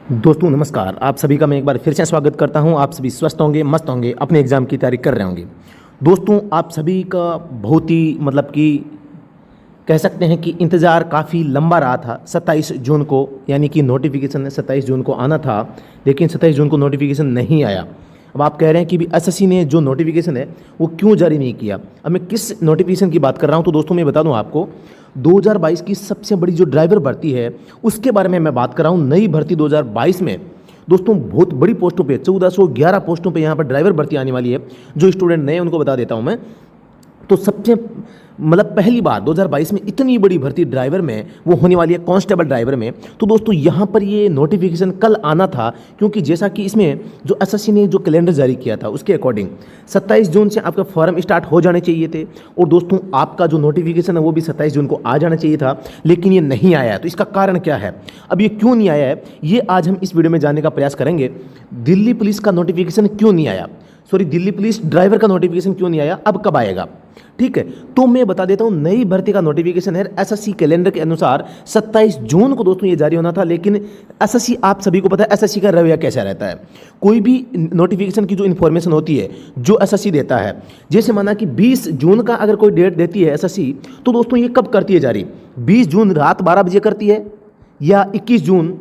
दोस्तों नमस्कार। आप सभी का मैं एक बार फिर से स्वागत करता हूं। आप सभी स्वस्थ होंगे, मस्त होंगे, अपने एग्ज़ाम की तैयारी कर रहे होंगे। दोस्तों आप सभी का बहुत ही कि कह सकते हैं कि इंतज़ार काफ़ी लंबा रहा था। 27 जून को यानी कि नोटिफिकेशन 27 जून को आना था, लेकिन 27 जून को नोटिफिकेशन नहीं आया। अब आप कह रहे हैं कि भी एसएससी ने जो नोटिफिकेशन है वो क्यों जारी नहीं किया। अब मैं किस नोटिफिकेशन की बात कर रहा हूँ, तो दोस्तों मैं बता दूँ आपको, 2022 की सबसे बड़ी जो ड्राइवर भर्ती है उसके बारे में मैं बात कर रहा हूँ। नई भर्ती 2022 में दोस्तों बहुत बड़ी पोस्टों पे 1411 पोस्टों पे यहाँ पर ड्राइवर भर्ती आने वाली है। जो स्टूडेंट नए उनको बता देता हूँ मैं। तो सबसे पहली बार 2022 में इतनी बड़ी भर्ती ड्राइवर में वो होने वाली है, कांस्टेबल ड्राइवर में। तो दोस्तों यहाँ पर ये नोटिफिकेशन कल आना था, क्योंकि जैसा कि इसमें जो एसएससी ने जो कैलेंडर जारी किया था उसके अकॉर्डिंग 27 जून से आपका फॉर्म स्टार्ट हो जाने चाहिए थे। और दोस्तों आपका जो नोटिफिकेशन है वो भी 27 जून को आ जाना चाहिए था, लेकिन ये नहीं आया है। तो इसका कारण क्या है, अब ये क्यों नहीं आया है, ये आज हम इस वीडियो में जानने का प्रयास करेंगे। दिल्ली पुलिस का नोटिफिकेशन क्यों नहीं आया, दिल्ली पुलिस ड्राइवर का नोटिफिकेशन क्यों नहीं आया, अब कब आएगा, ठीक है। तो मैं बता देता हूं, नई भर्ती का नोटिफिकेशन है एसएससी कैलेंडर के अनुसार 27 जून को दोस्तों ये जारी होना था। लेकिन एसएससी, आप सभी को पता है एसएससी का रवैया कैसा रहता है। कोई भी नोटिफिकेशन की जो इन्फॉर्मेशन होती है जो एसएससी देता है, जैसे माना कि 20 जून का अगर कोई डेट देती है एसएससी, तो दोस्तों ये कब करती है जारी, 20 जून रात 12 बजे करती है या 21 जून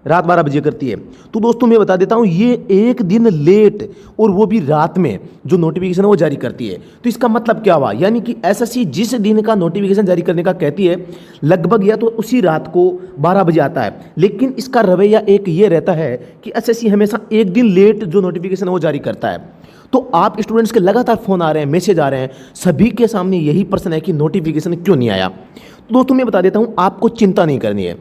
रात 12 बजे करती है। तो दोस्तों मैं बता देता हूं, ये एक दिन लेट और वो भी रात में जो नोटिफिकेशन है वो जारी करती है। तो इसका मतलब क्या हुआ, यानी कि एसएससी जिस दिन का नोटिफिकेशन जारी करने का कहती है लगभग या तो उसी रात को 12 बजे आता है। लेकिन इसका रवैया एक ये रहता है कि एसएससी हमेशा एक दिन लेट जो नोटिफिकेशन है वो जारी करता है। तो आप स्टूडेंट्स के लगातार फ़ोन आ रहे हैं, मैसेज आ रहे हैं, सभी के सामने यही प्रश्न है कि नोटिफिकेशन क्यों नहीं आया। तो दोस्तों मैं बता देता हूँ, आपको चिंता नहीं करनी है।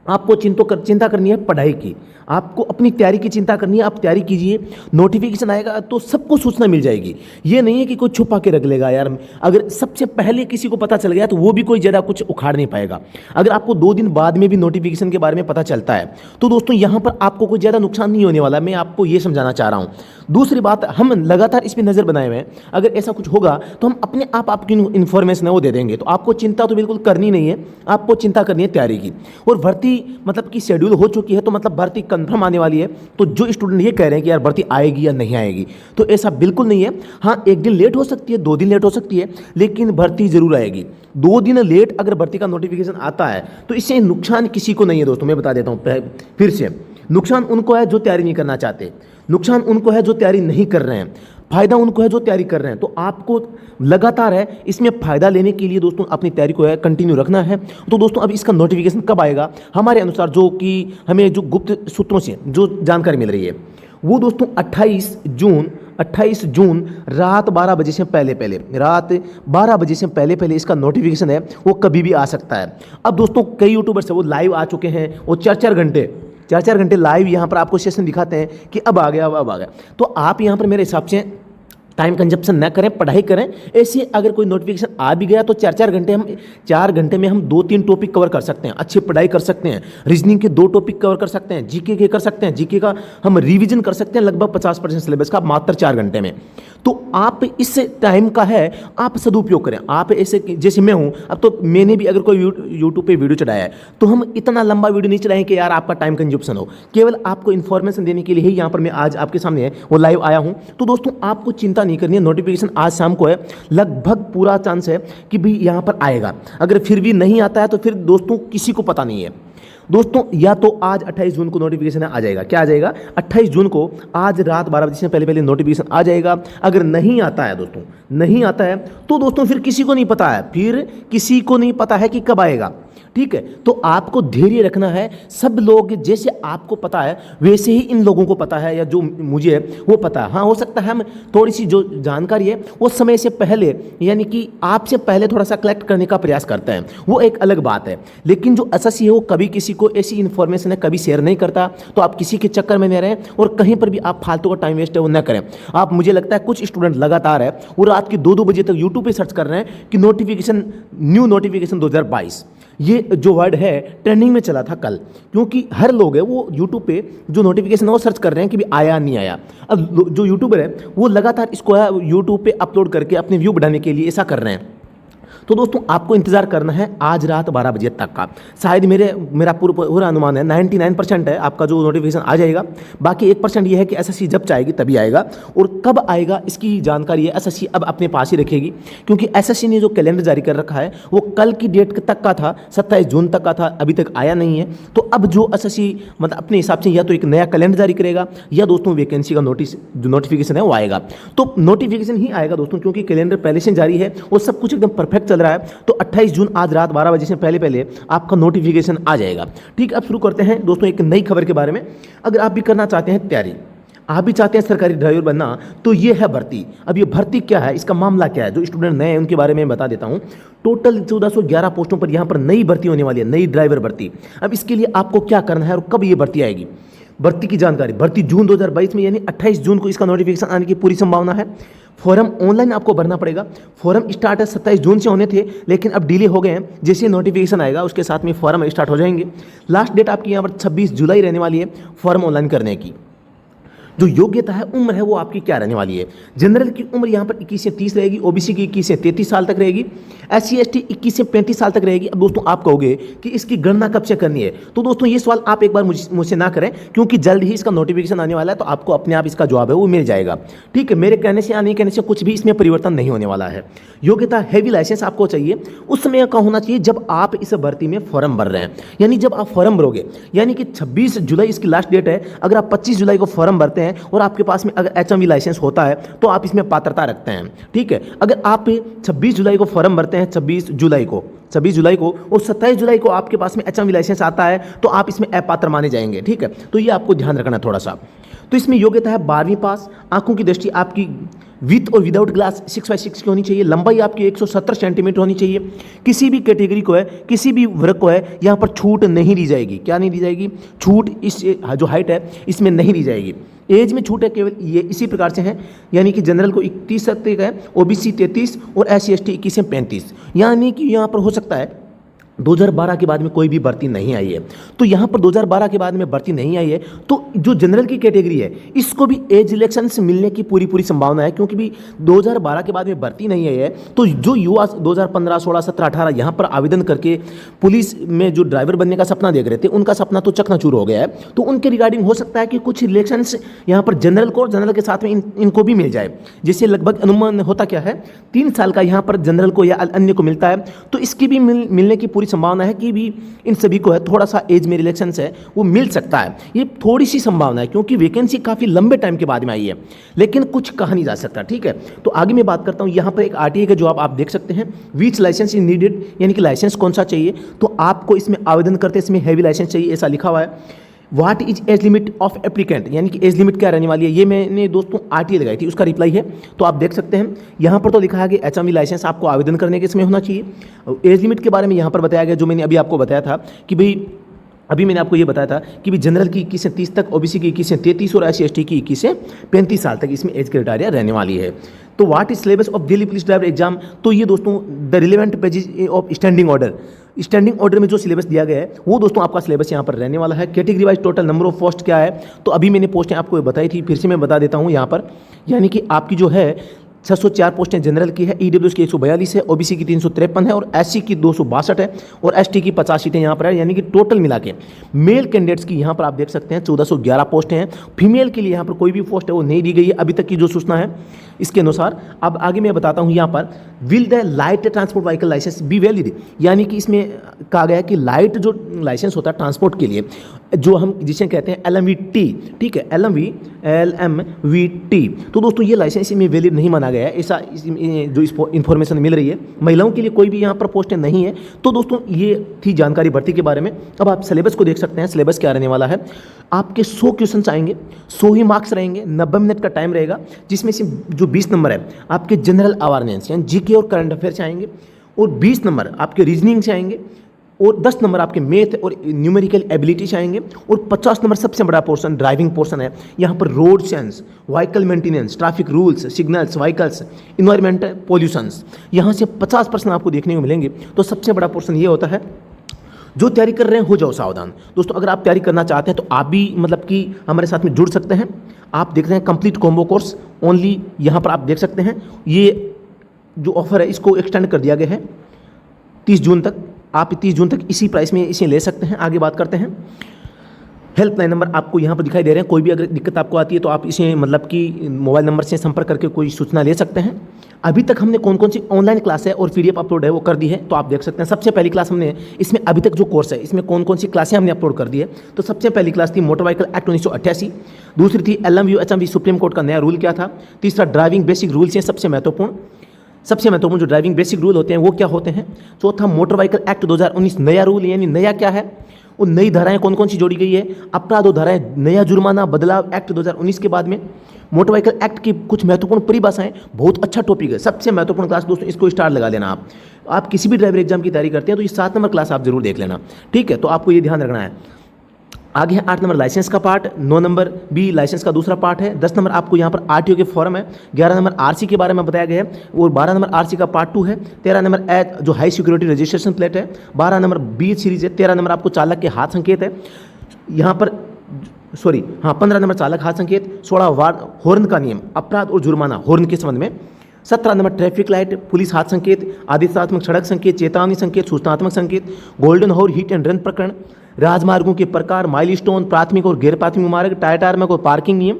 आपको चिंता करनी है पढ़ाई की, आपको अपनी तैयारी की चिंता करनी है। आप तैयारी कीजिए, नोटिफिकेशन आएगा तो सबको सूचना मिल जाएगी। ये नहीं है कि कोई छुपा के रख लेगा यार। अगर सबसे पहले किसी को पता चल गया तो वो भी कोई ज़्यादा कुछ उखाड़ नहीं पाएगा। अगर आपको 2 दिन बाद में भी नोटिफिकेशन के बारे में पता चलता है तो दोस्तों यहाँ पर आपको कोई ज़्यादा नुकसान नहीं होने वाला। मैं आपको ये समझाना चाह रहा हूँ। दूसरी बात, हम लगातार इस पर नज़र बनाए हुए हैं। अगर ऐसा कुछ होगा तो हम अपने आप आपकी इन्फॉर्मेशन है वो दे देंगे। तो आपको चिंता तो बिल्कुल करनी नहीं है, आपको चिंता करनी है तैयारी की। और भर्ती कि शेड्यूल हो चुकी है, तो भर्ती कंफर्म आने वाली है। तो जो स्टूडेंट ये कह रहे हैं कि यार भर्ती आएगी या नहीं आएगी, तो ऐसा बिल्कुल नहीं है। हाँ, एक दिन लेट हो सकती है, 2 दिन लेट हो सकती है, लेकिन भर्ती जरूर आएगी। 2 दिन लेट अगर भर्ती का नोटिफिकेशन आता है तो इससे नुकसान किसी को नहीं है। दोस्तों मैं बता देता हूँ फिर से, नुकसान उनको है जो तैयारी नहीं करना चाहते, नुकसान उनको है जो तैयारी नहीं कर रहे हैं, फायदा उनको है जो तैयारी कर रहे हैं। तो आपको लगातार है इसमें फ़ायदा लेने के लिए दोस्तों अपनी तैयारी को है कंटिन्यू रखना है। तो दोस्तों अब इसका नोटिफिकेशन कब आएगा, हमारे अनुसार जो कि हमें जो गुप्त सूत्रों से जो जानकारी मिल रही है वो दोस्तों 28 जून रात 12 बजे से पहले इसका नोटिफिकेशन है वो कभी भी आ सकता है। अब दोस्तों कई यूट्यूबर्स है वो लाइव आ चुके हैं, वो 4-4 घंटे लाइव यहाँ पर आपको सेशन दिखाते हैं कि अब आ गया, अब आ गया। तो आप यहाँ पर मेरे हिसाब से टाइम कंजप्शन न करें, पढ़ाई करें। ऐसे अगर कोई नोटिफिकेशन आ भी गया तो 4 घंटे में हम 2-3 टॉपिक कवर कर सकते हैं, अच्छी पढ़ाई कर सकते हैं। रीजनिंग के 2 टॉपिक कवर कर सकते हैं, जीके के कर सकते हैं, जीके का हम रिवीजन कर सकते हैं लगभग 50% सिलेबस का मात्र 4 घंटे में। तो आप इस टाइम का है आप सदुपयोग करें। आप ऐसे जैसे मैं हूँ, अब तो मैंने भी अगर कोई यूट्यूब पे वीडियो चढ़ाया है तो हम इतना लंबा वीडियो नहीं चढ़ाएं कि यार आपका टाइम कंजप्शन हो। केवल आपको इन्फॉर्मेशन देने के लिए ही यहाँ पर मैं आज आपके सामने है वो लाइव आया हूँ। तो दोस्तों आपको चिंता नहीं करनी है, नोटिफिकेशन आज शाम को है, लगभग पूरा चांस है कि भी यहाँ पर आएगा। अगर फिर भी नहीं आता है तो फिर दोस्तों किसी को पता नहीं है। दोस्तों या तो आज 28 जून को नोटिफिकेशन आ जाएगा, क्या आ जाएगा, 28 जून को आज रात 12 बजे से पहले नोटिफिकेशन आ जाएगा। अगर नहीं आता है दोस्तों, नहीं आता है तो दोस्तों फिर किसी को नहीं पता है, फिर किसी को नहीं पता है कि कब आएगा, ठीक है। तो आपको धैर्य रखना है। सब लोग जैसे आपको पता है वैसे ही इन लोगों को पता है, या जो मुझे है वो पता है। हाँ, हो सकता है हम थोड़ी सी जो जानकारी है वो समय से पहले यानी कि आपसे पहले थोड़ा सा कलेक्ट करने का प्रयास करते हैं, वो एक अलग बात है। लेकिन जो एसएससी है वो कभी किसी को ऐसी इन्फॉर्मेशन है कभी शेयर नहीं करता। तो आप किसी के चक्कर में नहीं रहें और कहीं पर भी आप फालतू का टाइम वेस्ट है वो न करें। आप, मुझे लगता है कुछ स्टूडेंट लगातार है वो रात के 2-2 बजे तक यूट्यूब पे सर्च कर रहे हैं कि न्यू नोटिफिकेशन 2022, ये जो वर्ड है ट्रेंडिंग में चला था कल, क्योंकि हर लोग है वो यूट्यूब पे जो नोटिफिकेशन है वो सर्च कर रहे हैं कि भी आया नहीं आया। अब जो यूट्यूबर है वो लगातार इसको यूट्यूब पे अपलोड करके अपने व्यू बढ़ाने के लिए ऐसा कर रहे हैं। तो दोस्तों आपको इंतजार करना है आज रात 12 बजे तक का। शायद मेरा पूरा अनुमान है 99% है आपका जो नोटिफिकेशन आ जाएगा। बाकी 1% ये है कि एसएससी जब चाहेगी तभी आएगा, और कब आएगा इसकी जानकारी है एसएससी अब अपने पास ही रखेगी, क्योंकि एसएससी ने जो कैलेंडर जारी कर रखा है वो कल की डेट तक का था, 27 जून तक का था, अभी तक आया नहीं है। तो अब जो एसएससी मतलब अपने हिसाब से या तो एक नया कैलेंडर जारी करेगा या दोस्तों वैकेंसी का जो नोटिफिकेशन है वो आएगा। तो नोटिफिकेशन ही आएगा दोस्तों, क्योंकि कैलेंडर पहले से जारी है और सब कुछ एकदम परफेक्ट चल रहा है। तो 28 जून आज रात 12 बजे से पहले आपका नोटिफिकेशन आ जाएगा। ठीक, अब शुरू करते हैं दोस्तों एक नई खबर के बारे में। अगर आप भी करना चाहते हैं तैयारी, आप भी चाहते हैं सरकारी ड्राइवर बनना, तो ये है भर्ती। अब ये भर्ती क्या है, इसका मामला क्या है, जो स्टूडेंट नए हैं उनके बारे में बता देता हूँ। टोटल 1411 पोस्टों पर यहाँ पर नई भर्ती होने वाली है, नई ड्राइवर भर्ती। अब इसके लिए आपको क्या करना है और कब ये भर्ती आएगी, भर्ती की जानकारी। भर्ती जून 2022 में यानी 28 जून को इसका नोटिफिकेशन आने की पूरी संभावना है। फॉर्म ऑनलाइन आपको भरना पड़ेगा। फॉर्म स्टार्ट 27 जून से होने थे, लेकिन अब डिले हो गए हैं। जैसे नोटिफिकेशन आएगा उसके साथ में फॉर्म स्टार्ट हो जाएंगे। लास्ट डेट आपकी यहाँ पर 26 जुलाई रहने वाली है फॉर्म ऑनलाइन करने की। जो योग्यता है, उम्र है, वो आपकी क्या रहने वाली है। जनरल की उम्र यहाँ पर 21 से 30 रहेगी, ओबीसी की 21 से 33 साल तक रहेगी, SC ST 21 से 35 साल तक रहेगी। अब दोस्तों आप कहोगे कि इसकी गणना कब से करनी है, तो दोस्तों ये सवाल आप एक बार मुझसे ना करें, क्योंकि जल्द ही इसका नोटिफिकेशन आने वाला है, तो आपको अपने आप इसका जवाब है वो मिल जाएगा। ठीक है, मेरे कहने से या नहीं कहने से कुछ भी इसमें परिवर्तन नहीं होने वाला है। योग्यता हैवी लाइसेंस आपको चाहिए, उस समय का होना चाहिए जब आप इस भर्ती में फॉर्म भर रहे हैं, यानी जब आप फॉर्म भरोगे, यानी कि 26 जुलाई इसकी लास्ट डेट है। अगर आप 25 जुलाई को फॉर्म भरते हैं और आपके पास में अगर HMV लाइसेंस होता है तो आप इसमें पात्रता रखते हैं। ठीक है, अगर आप 26 जुलाई को फॉर्म भरते हैं, 26 जुलाई को और 27 जुलाई को आपके पास में HMV लाइसेंस आता है, तो आप इसमें अपात्र माने जाएंगे। ठीक है, तो ये आपको ध्यान रखना थोड़ा सा। तो इसमें योग्यता है 12वीं पास, आंखों की दृष्टि आपकी विथ और विदाउट ग्लास 6/6 की होनी चाहिए, लंबाई आपकी 170 सेंटीमीटर होनी चाहिए। किसी भी कैटेगरी को है, किसी भी वर्ग को है, यहाँ पर छूट नहीं दी जाएगी। क्या नहीं दी जाएगी? छूट इस जो हाइट है इसमें नहीं दी जाएगी। एज में छूट है केवल ये इसी प्रकार से है, यानी कि जनरल को 31 तक है, ओबीसी 33 और SC ST 21 से 35। यानी कि यहाँ पर हो सकता है 2012 के बाद में कोई भी भर्ती नहीं आई है, तो यहाँ पर 2012 के बाद में भर्ती नहीं आई है, तो जो जनरल की कैटेगरी है इसको भी एज इलेक्शन से मिलने की पूरी संभावना है, क्योंकि भी 2012 के बाद में भर्ती नहीं आई है। तो जो युवा 2015, 16, 17, 18 यहाँ पर आवेदन करके पुलिस में जो ड्राइवर बनने का सपना देख रहे थे, उनका सपना तो चकनाचूर हो गया है। तो उनके रिगार्डिंग हो सकता है कि कुछ इलेक्शंस यहाँ पर जनरल को और जनरल के साथ में इनको भी मिल जाए। जैसे लगभग अनुमान होता क्या है, 3 साल का यहाँ पर जनरल को या अन्य को मिलता है, तो इसकी भी मिलने की पूरी संभावना है कि भी इन सभी को है थोड़ा सा एज में रिलेक्शन है वो मिल सकता है। ये थोड़ी सी संभावना है, क्योंकि वैकेंसी काफ़ी लंबे टाइम के बाद में आई है, लेकिन कुछ कहा नहीं जा सकता। ठीक है, तो आगे मैं बात करता हूँ। यहाँ पर एक RTI का जवाब आप देख सकते हैं, विच लाइसेंस इज नीडेड, यानी कि लाइसेंस कौन सा चाहिए। तो आपको इसमें आवेदन करते इसमें हैवी लाइसेंस चाहिए, ऐसा लिखा हुआ है। What is age limit of applicant, यानी कि एज लिमिट क्या रहने वाली है, ये मैंने दोस्तों RTI लगाई थी, उसका रिप्लाई है, तो आप देख सकते हैं। यहाँ पर तो लिखा है कि HMV लाइसेंस आपको आवेदन करने के समय होना चाहिए। एज लिमिट के बारे में यहाँ पर बताया गया, जो मैंने अभी आपको बताया था कि भाई अभी मैंने आपको ये बताया था कि भी जनरल की 21 से 30 तक, ओबीसी की 21 से 33 और SC ST की 21 से 35 साल तक इसमें एज क्राइटेरिया रहने वाली है। तो what is syllabus of Delhi police driver exam, तो ये दोस्तों the relevant pages of standing order में जो सिलेबस दिया गया है वो दोस्तों आपका सिलेबस यहाँ पर रहने वाला है। Category wise total number of post क्या है, तो अभी मैंने पोस्टें आपको बताई थी, फिर से मैं बता देता हूँ यहाँ पर, यानी कि आपकी जो है 604 पोस्टें जनरल की है, EWS की 142 है, ओबीसी की 353 है और SC की 262 है और ST की 50 सीटें यहाँ पर है, यानी कि टोटल मिला के मेल कैंडिडेट्स की यहाँ पर आप देख सकते हैं 1411 पोस्टें हैं। फीमेल के लिए यहाँ पर कोई भी पोस्ट है वो नहीं दी गई है अभी तक की जो सूचना है इसके अनुसार। अब आगे मैं बताता हूँ यहाँ पर, will the light transport vehicle licence be valid, यानी कि इसमें कहा गया है कि लाइट जो लाइसेंस होता है ट्रांसपोर्ट के लिए, जो हम जिसे कहते हैं LMVT, ठीक है, LMVT, तो दोस्तों ये लाइसेंस में वैलिड नहीं माना गया है, ऐसा जो इन्फॉर्मेशन मिल रही है। महिलाओं के लिए कोई भी यहाँ पर पोस्टें नहीं है। तो दोस्तों ये थी जानकारी भर्ती के बारे में। अब आप सिलेबस को देख सकते हैं, सिलेबस क्या रहने वाला है। आपके 100 क्वेश्चन आएंगे, 100 ही मार्क्स रहेंगे, 90 मिनट का टाइम रहेगा, जिसमें से जो 20 नंबर है आपके जनरल अवेयरनेस यानी GK और करंट अफेयर से आएंगे, और 20 नंबर आपके रीजनिंग से आएंगे, और 10 नंबर आपके मैथ और न्यूमेरिकल एबिलिटी से आएंगे, और 50 नंबर सबसे बड़ा पोर्शन ड्राइविंग पोर्शन है। यहाँ पर road sense, vehicle maintenance, traffic rules, signals, vehicles, environmental pollutions, यहाँ से 50% आपको देखने को मिलेंगे। तो सबसे बड़ा पोर्शन ये होता है। जो तैयारी कर रहे हैं हो जाओ सावधान दोस्तों। अगर आप तैयारी करना चाहते हैं तो आप भी मतलब कि हमारे साथ में जुड़ सकते हैं। आप देख रहे हैं कंप्लीट कॉम्बो कोर्स ओनली, यहाँ पर आप देख सकते हैं ये जो ऑफर है इसको एक्सटेंड कर दिया गया है 30 जून तक, आप 30 जून तक इसी प्राइस में इसे ले सकते हैं। आगे बात करते हैं। हेल्पलाइन नंबर आपको यहाँ पर दिखाई दे रहे हैं। कोई भी अगर दिक्कत आपको आती है तो आप इसे मतलब कि मोबाइल नंबर से संपर्क करके कोई सूचना ले सकते हैं। अभी तक हमने कौन कौन सी ऑनलाइन क्लास है और पीडीएफ अपलोड है वो कर दी है, तो आप देख सकते हैं। सबसे पहली क्लास हमने इसमें अभी तक जो कोर्स है इसमें कौन कौन सी क्लासें हमने अपलोड कर दी है। तो सबसे पहली क्लास थी मोटर व्हीकल एक्ट 1988, दूसरी थी एलएमयू एचएमवी सुप्रीम कोर्ट का नया रूल क्या था, तीसरा ड्राइविंग बेसिक रूल्स हैं सबसे महत्वपूर्ण जो ड्राइविंग बेसिक रूल होते हैं वो क्या होते हैं, चौथा मोटर व्हीकल एक्ट 2019 नया रूल, यानी नया क्या है, वो नई धाराएं कौन कौन सी जोड़ी गई है, अपराध और धाराएं, नया जुर्माना, बदलाव एक्ट 2019 के बाद में, मोटर व्हीकल एक्ट की कुछ महत्वपूर्ण परिभाषाएं। बहुत अच्छा टॉपिक है, सबसे महत्वपूर्ण क्लास दोस्तों, इसको स्टार लगा लेना। आप किसी भी ड्राइवर एग्जाम की तैयारी करते हैं तो ये 7 नंबर क्लास आप जरूर देख लेना, ठीक है। तो आपको ये ध्यान रखना है। आगे है 8 नंबर लाइसेंस का पार्ट, 9 नंबर भी लाइसेंस का दूसरा पार्ट है, 10 नंबर आपको यहाँ पर आरटीओ के फॉर्म है, 11 नंबर आरसी के बारे में बताया गया है और 12 नंबर आरसी का पार्ट 2 है, 13 नंबर एच जो हाई सिक्योरिटी रजिस्ट्रेशन प्लेट है, 12 नंबर बी सीरीज है, 13 नंबर आपको चालक के हाथ संकेत है, यहाँ पर 15 नंबर चालक हाथ संकेत, 16 वार्ड हॉर्न का नियम, अपराध और जुर्माना हॉर्न के संबंध में, 17 नंबर ट्रैफिक लाइट, पुलिस हाथ संकेत, आदेशात्मक सड़क संकेत, चेतावनी संकेत, सूचनात्मक संकेत, golden hour hit and run प्रकरण, राजमार्गों के प्रकार, माइलस्टोन, प्राथमिक और गैर प्राथमिक मार्ग, टायर टारमैक और पार्किंग नियम,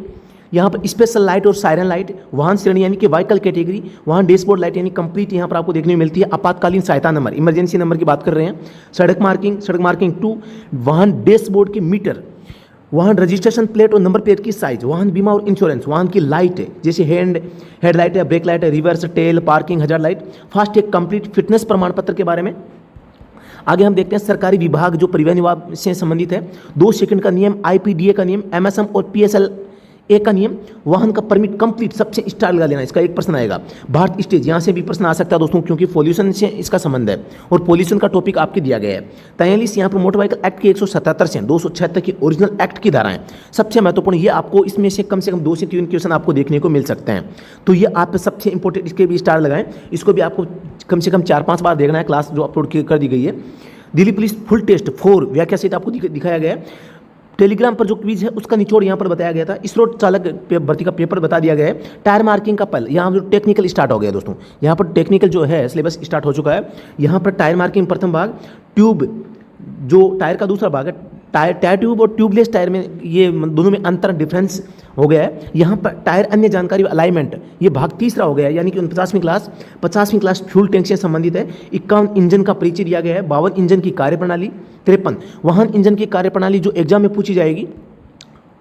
यहाँ पर स्पेशल लाइट और सायरन लाइट, वाहन श्रेणी यानी कि व्हीकल कैटेगरी, वाहन डैशबोर्ड लाइट यानी कंप्लीट यहाँ पर आपको देखने में मिलती है, आपातकालीन सहायता नंबर, इमरजेंसी नंबर की बात कर रहे हैं, सड़क मार्किंग 2, वाहन डैशबोर्ड के मीटर, वाहन रजिस्ट्रेशन प्लेट और नंबर प्लेट की साइज, वाहन बीमा और इंश्योरेंस, वाहन की लाइट है जैसे हेडलाइट है, ब्रेक लाइट है, reverse, tail, parking, hazard light, FASTag complete, fitness प्रमाण पत्र के बारे में। आगे हम देखते हैं सरकारी विभाग जो परिवहन विभाग से संबंधित है, 2 सेकंड का नियम, आईपीडीए का नियम, एमएसएम और पीएसएल ए का नियम, वाहन का परमिट कंप्लीट, सबसे स्टार लगा लेना, इसका एक प्रश्न आएगा। भारत स्टेज, यहाँ से भी प्रश्न आ सकता है दोस्तों, क्योंकि पॉल्यूशन से इसका संबंध है और पॉल्यूशन का टॉपिक आपके दिया गया है। 43 यहाँ पर मोटर व्हीकल एक्ट के 177 से 276 की ओरिजिनल एक्ट की धाराएं, सबसे महत्वपूर्ण, ये आपको इसमें से कम 2 से 3 क्वेश्चन आपको देखने को मिल सकते हैं। तो ये आप सबसे इंपॉर्टेंट, इसके भी स्टार लगाएं, इसको भी आपको कम से कम 4-5 बार देखना है, क्लास जो अपलोड कर दी गई है। दिल्ली पुलिस फुल टेस्ट 4 व्याख्या सहित आपको दिखाया गया है। टेलीग्राम पर जो क्विज है उसका निचोड़ यहाँ पर बताया गया था। इसरो चालक भर्ती का पेपर बता दिया गया है। टायर मार्किंग का पल, यहाँ जो टेक्निकल स्टार्ट हो गया दोस्तों, यहाँ पर टेक्निकल जो है सिलेबस स्टार्ट हो चुका है। यहाँ पर टायर मार्किंग प्रथम भाग, ट्यूब जो टायर का दूसरा भाग है, टायर ट्यूब और ट्यूबलेस टायर में ये दोनों में अंतर डिफरेंस हो गया है। यहाँ पर टायर अन्य जानकारी अलाइनमेंट, ये भाग तीसरा हो गया है, यानी कि 50वीं क्लास फ्यूल टैंक से संबंधित है। 51 इंजन का परिचय दिया गया है। 52 इंजन की कार्यप्रणाली। 53 वाहन इंजन की कार्यप्रणाली जो एग्जाम में पूछी जाएगी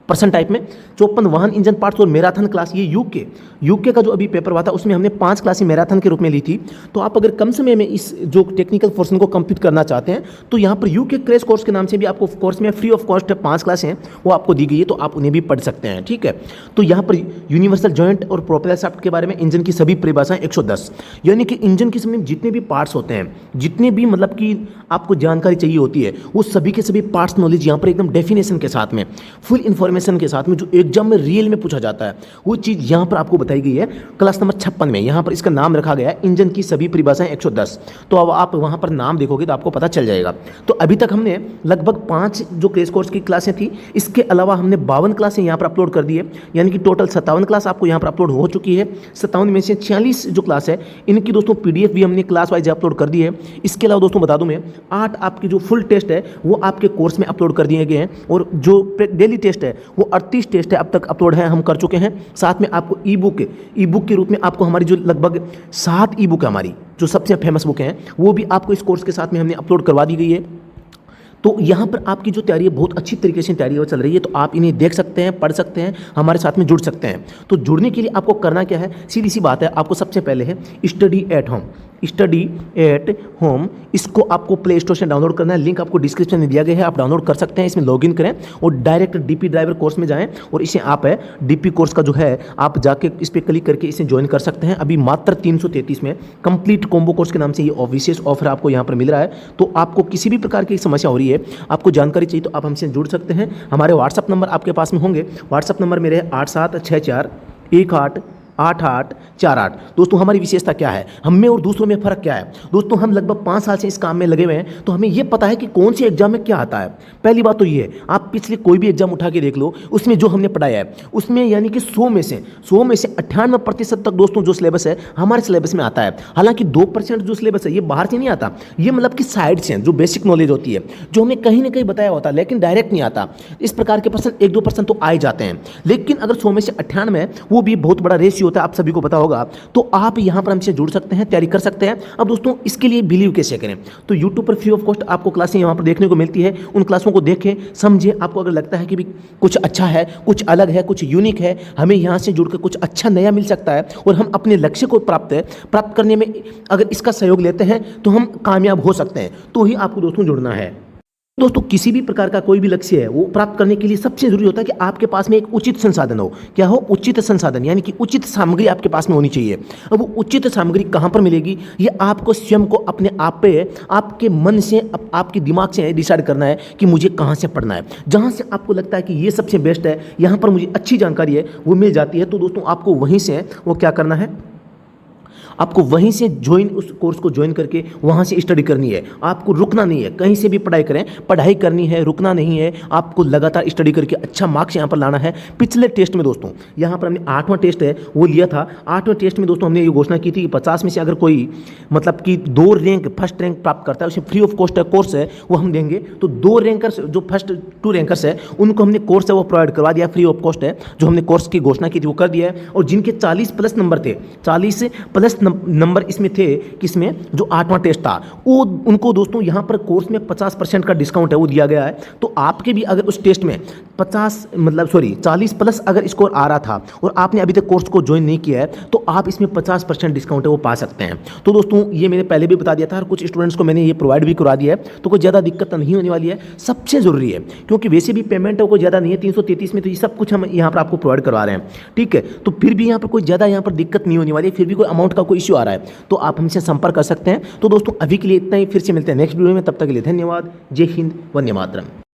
पर्सन टाइप में। 54 वाहन इंजन पार्ट्स और मैराथन क्लास, ये यूके का जो अभी पेपर हुआ था उसमें हमने 5 क्लासें मैराथन के रूप में ली थी। तो आप अगर कम समय में इस जो टेक्निकल पोर्शन को कंप्लीट करना चाहते हैं तो यहाँ पर यूके क्रैश कोर्स के नाम से भी आपको कोर्स में फ्री ऑफ कॉस्ट 5 क्लासें हैं वो आपको दी गई है, तो आप उन्हें भी पढ़ सकते हैं, ठीक है। तो यहाँ पर यूनिवर्सल जॉइंट और प्रोपेलर शाफ्ट के बारे में, इंजन की सभी परिभाषाएं 110, यानी कि इंजन के समय जितने भी पार्ट्स होते हैं, जितने भी मतलब कि आपको जानकारी चाहिए होती है, वो सभी के सभी पार्ट्स नॉलेज यहाँ पर एकदम डेफिनेशन के साथ में, फुल इन्फॉर्मेशन के साथ में, जो एग्जाम में रियल में पूछा जाता है वो चीज़ यहाँ पर आपको बताई गई है। क्लास नंबर 56 में यहाँ पर इसका नाम रखा गया है इंजन की सभी परिभाषाएं 110। तो अब आप वहाँ पर नाम देखोगे तो आपको पता चल जाएगा। तो अभी तक हमने लगभग 5 जो क्रेश कोर्स की क्लासें थी, इसके अलावा हमने 52 क्लासें यहाँ पर अपलोड कर दी है, यानी कि टोटल 57 क्लास आपको यहाँ पर अपलोड हो चुकी है। 57 में से 46 जो क्लास है इनकी दोस्तों PDF भी हमने क्लास वाइज अपलोड कर दी है। इसके अलावा दोस्तों बता दूं मैं 8 आपकी जो फुल टेस्ट है वो आपके कोर्स में अपलोड कर दिए गए हैं, और जो डेली टेस्ट है वो 38 टेस्ट है अब तक अपलोड है, हम कर चुके हैं। साथ में आपको ई बुक के रूप में आपको हमारी जो लगभग 7 ई बुक है हमारी जो सबसे फेमस बुक हैं वो भी आपको इस कोर्स के साथ में हमने अपलोड करवा दी गई है। तो यहाँ पर आपकी जो तैयारी है बहुत अच्छी तरीके से तैयारी चल रही है, तो आप इन्हें देख सकते हैं, पढ़ सकते हैं, हमारे साथ में जुड़ सकते हैं। तो जुड़ने के लिए आपको करना क्या है, सीधी सी बात है, आपको सबसे पहले है स्टडी एट होम, इसको आपको प्ले स्टोर से डाउनलोड करना है। लिंक आपको डिस्क्रिप्शन में दिया गया है, आप डाउनलोड कर सकते हैं। इसमें लॉगिन करें और डायरेक्ट DP ड्राइवर कोर्स में जाएं, और इसे आप है DP कोर्स का जो है आप जाके इस पर क्लिक करके इसे ज्वाइन कर सकते हैं। अभी मात्र 333 में कंप्लीट कॉम्बो कोर्स के नाम से ये विशेष ऑफर आपको यहाँ पर मिल रहा है। तो आपको किसी भी प्रकार की समस्या हो रही है, आपको जानकारी चाहिए, तो आप हमसे जुड़ सकते हैं। हमारे व्हाट्सअप नंबर आपके पास में होंगे। व्हाट्सअप नंबर मेरे है 876418 8 8 4 8। दोस्तों हमारी विशेषता क्या है, हम में और दूसरों में फ़र्क क्या है? दोस्तों हम लगभग 5 साल से इस काम में लगे हुए हैं, तो हमें ये पता है कि कौन से एग्जाम में क्या आता है। पहली बात तो ये है, आप पिछले कोई भी एग्जाम उठा के देख लो, उसमें जो हमने पढ़ाया है उसमें यानी कि 100 में से 98% तक दोस्तों जो सिलेबस है हमारे सिलेबस में आता है। हालांकि 2% जो सिलेबस है ये बाहर से नहीं आता, ये मतलब कि साइड से जो बेसिक नॉलेज होती है, जो हमें कहीं ना कहीं बताया होता है लेकिन डायरेक्ट नहीं आता। इस प्रकार के पर्सन 1-2% तो आ ही जाते हैं, लेकिन अगर 100 में से 98, वो भी बहुत बड़ा रेशियो होता है, आप सभी को पता होगा। तो आप यहाँ पर हमसे जुड़ सकते हैं, तैयारी कर सकते हैं। अब दोस्तों इसके लिए बिलीव कैसे करें, तो यूट्यूब पर फ्री ऑफ कॉस्ट आपको क्लासें यहाँ पर देखने को मिलती है। उन क्लासों को देखें, समझें। आपको अगर लगता है कि भी कुछ अच्छा है, कुछ अलग है, कुछ यूनिक है, हमें यहाँ से जुड़कर कुछ अच्छा नया मिल सकता है और हम अपने लक्ष्य को प्राप्त करने में अगर इसका सहयोग लेते हैं तो हम कामयाब हो सकते हैं, तो ही आपको दोस्तों जुड़ना है। दोस्तों किसी भी प्रकार का कोई भी लक्ष्य है वो प्राप्त करने के लिए सबसे जरूरी होता है कि आपके पास में एक उचित संसाधन हो। क्या हो? उचित संसाधन, यानी कि उचित सामग्री आपके पास में होनी चाहिए। अब वो उचित सामग्री कहाँ पर मिलेगी, ये आपको स्वयं को अपने आप पे, आपके मन से, आपके दिमाग से डिसाइड करना है कि मुझे कहाँ से पढ़ना है। जहाँ से आपको लगता है कि ये सबसे बेस्ट है, यहाँ पर मुझे अच्छी जानकारी है, वो मिल जाती है, तो दोस्तों आपको वहीं से वो क्या करना है, आपको वहीं से उस कोर्स को ज्वाइन करके वहाँ से स्टडी करनी है। आपको रुकना नहीं है, कहीं से भी पढ़ाई करें, पढ़ाई करनी है, रुकना नहीं है। आपको लगातार स्टडी करके अच्छा मार्क्स यहाँ पर लाना है। पिछले टेस्ट में दोस्तों यहाँ पर हमने 8वां टेस्ट है वो लिया था। 8वें टेस्ट में दोस्तों हमने ये घोषणा की थी कि 50 में से अगर कोई मतलब कि 2 रैंक फर्स्ट रैंक प्राप्त करता है, उसे फ्री ऑफ कॉस्ट कोर्स है वो हम देंगे। तो 2 रैंकर्स जो फर्स्ट 2 रैंकर्स है उनको हमने कोर्स है वो प्रोवाइड करवा दिया, फ्री ऑफ कॉस्ट है। जो हमने कोर्स की घोषणा की थी वो कर दिया है। और जिनके 40+ नंबर थे, 40+ नंबर इसमें थे, किसमें, जो 8वां टेस्ट था, वो उनको दोस्तों यहाँ पर कोर्स में 50% का डिस्काउंट है वो दिया गया है। तो आपके भी अगर उस टेस्ट में 40+ अगर स्कोर आ रहा था और आपने अभी तक कोर्स को ज्वाइन नहीं किया है, तो आप इसमें 50% डिस्काउंट है वो पा सकते हैं। तो दोस्तों ये मैंने पहले भी बता दिया था और कुछ स्टूडेंट्स को मैंने ये प्रोवाइड भी करवा दिया है, तो कोई ज़्यादा दिक्कत नहीं होने वाली है। सबसे ज़रूरी है, क्योंकि वैसे भी पेमेंट है कोई ज़्यादा नहीं है, 333 में, तो ये सब कुछ हम यहाँ पर आपको प्रोवाइड करवा रहे हैं, ठीक है। तो फिर भी यहाँ पर कोई ज़्यादा यहाँ पर दिक्कत नहीं होने वाली है, फिर भी कोई अमाउंट का कोई इश्यू आ रहा है तो आप हमसे संपर्क कर सकते हैं। तो दोस्तों अभी के लिए इतना ही, फिर से मिलते हैं नेक्स्ट वीडियो में, तब तक के लिए धन्यवाद। जय हिंद, वंदे मातरम।